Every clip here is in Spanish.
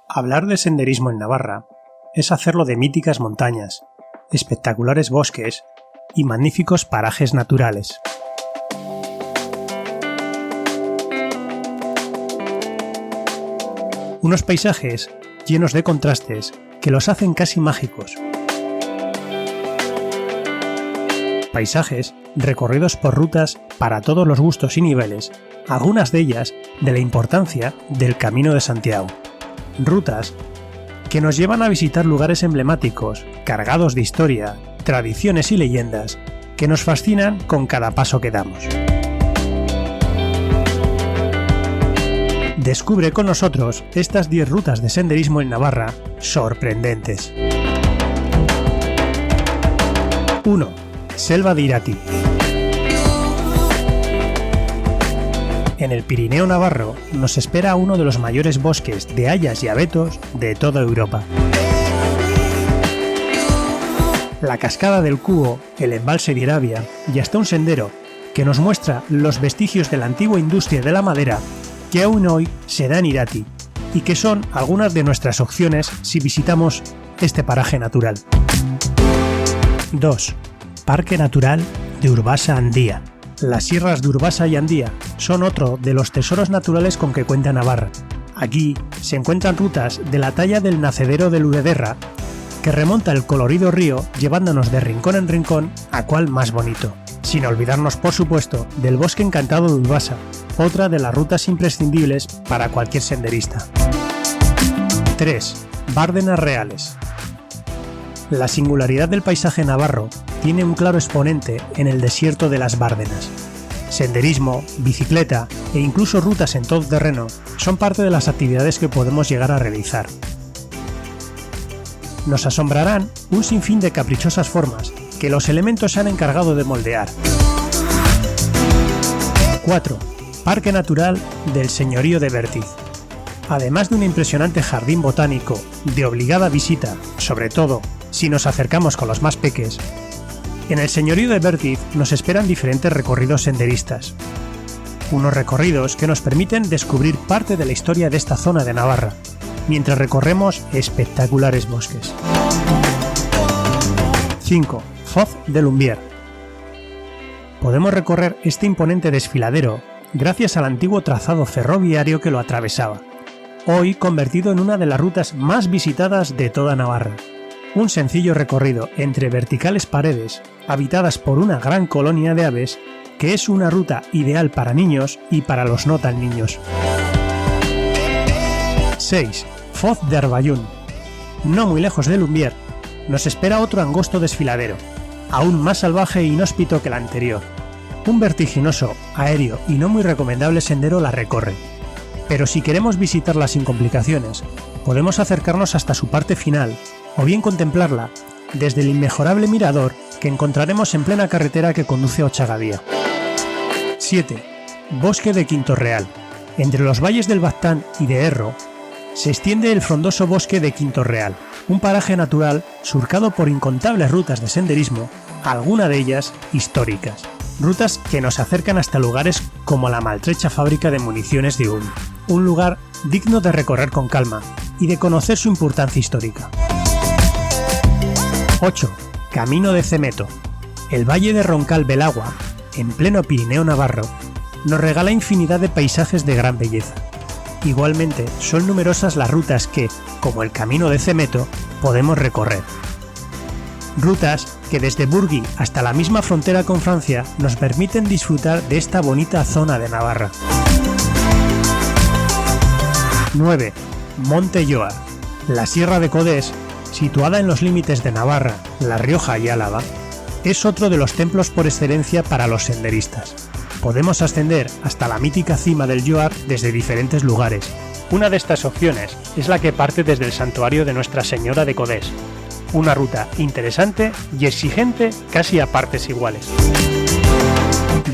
Hablar de senderismo en Navarra es hacerlo de míticas montañas, espectaculares bosques y magníficos parajes naturales. Unos paisajes llenos de contrastes que los hacen casi mágicos. Paisajes recorridos por rutas para todos los gustos y niveles, algunas de ellas de la importancia del Camino de Santiago. Rutas que nos llevan a visitar lugares emblemáticos, cargados de historia, tradiciones y leyendas, que nos fascinan con cada paso que damos. Descubre con nosotros estas 10 rutas de senderismo en Navarra sorprendentes. 1. Selva de Irati. En el Pirineo navarro nos espera uno de los mayores bosques de hayas y abetos de toda Europa. La cascada del Cubo, el embalse de Irabia y hasta un sendero que nos muestra los vestigios de la antigua industria de la madera que aún hoy se da en Irati y que son algunas de nuestras opciones si visitamos este paraje natural. 2. Parque Natural de Urbasa-Andía. Las sierras de Urbasa y Andía son otro de los tesoros naturales con que cuenta Navarra. Aquí se encuentran rutas de la talla del nacedero del Urederra, que remonta el colorido río llevándonos de rincón en rincón a cual más bonito. Sin olvidarnos, por supuesto, del bosque encantado de Urbasa, otra de las rutas imprescindibles para cualquier senderista. 3. Bárdenas Reales. La singularidad del paisaje navarro tiene un claro exponente en el desierto de las Bárdenas. Senderismo, bicicleta e incluso rutas en todoterreno son parte de las actividades que podemos llegar a realizar. Nos asombrarán un sinfín de caprichosas formas que los elementos se han encargado de moldear. 4. Parque Natural del Señorío de Bertiz. Además de un impresionante jardín botánico de obligada visita, sobre todo si nos acercamos con los más peques, en el Señorío de Bertiz nos esperan diferentes recorridos senderistas. Unos recorridos que nos permiten descubrir parte de la historia de esta zona de Navarra, mientras recorremos espectaculares bosques. 5. Foz de Lumbier. Podemos recorrer este imponente desfiladero gracias al antiguo trazado ferroviario que lo atravesaba, hoy convertido en una de las rutas más visitadas de toda Navarra. Un sencillo recorrido entre verticales paredes, habitadas por una gran colonia de aves, que es una ruta ideal para niños y para los no tan niños. 6. Foz de Arbayún. No muy lejos de Lumbier, nos espera otro angosto desfiladero, aún más salvaje e inhóspito que el anterior. Un vertiginoso, aéreo y no muy recomendable sendero la recorre. Pero si queremos visitarla sin complicaciones, podemos acercarnos hasta su parte final, o bien contemplarla desde el inmejorable mirador que encontraremos en plena carretera que conduce a Ochagadía. 7. Bosque de Quinto Real. Entre los valles del Baztán y de Erro se extiende el frondoso bosque de Quinto Real, un paraje natural surcado por incontables rutas de senderismo, algunas de ellas históricas. Rutas que nos acercan hasta lugares como la maltrecha fábrica de municiones de Ulm, un lugar digno de recorrer con calma y de conocer su importancia histórica. 8. Camino de Cemeto. El valle de Roncal-Belagua, en pleno Pirineo navarro, nos regala infinidad de paisajes de gran belleza. Igualmente, son numerosas las rutas que, como el Camino de Cemeto, podemos recorrer. Rutas que desde Burgui hasta la misma frontera con Francia nos permiten disfrutar de esta bonita zona de Navarra. 9. Monte Lloar. La Sierra de Codés, situada en los límites de Navarra, La Rioja y Álava, es otro de los templos por excelencia para los senderistas. Podemos ascender hasta la mítica cima del Lloar desde diferentes lugares. Una de estas opciones es la que parte desde el santuario de Nuestra Señora de Codés. Una ruta interesante y exigente casi a partes iguales.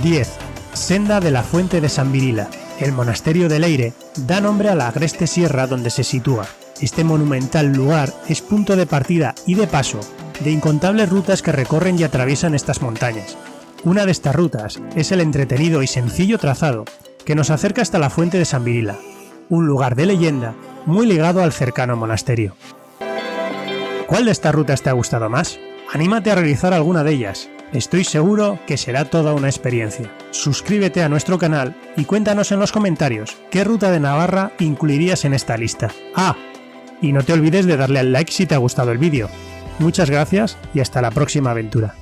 10. Senda de la Fuente de San Virila. El monasterio de Leire da nombre a la agreste sierra donde se sitúa. Este monumental lugar es punto de partida y de paso de incontables rutas que recorren y atraviesan estas montañas. Una de estas rutas es el entretenido y sencillo trazado que nos acerca hasta la Fuente de San Virila, un lugar de leyenda muy ligado al cercano monasterio. ¿Cuál de estas rutas te ha gustado más? Anímate a realizar alguna de ellas. Estoy seguro que será toda una experiencia. Suscríbete a nuestro canal y cuéntanos en los comentarios qué ruta de Navarra incluirías en esta lista. Ah, y no te olvides de darle al like si te ha gustado el vídeo. Muchas gracias y hasta la próxima aventura.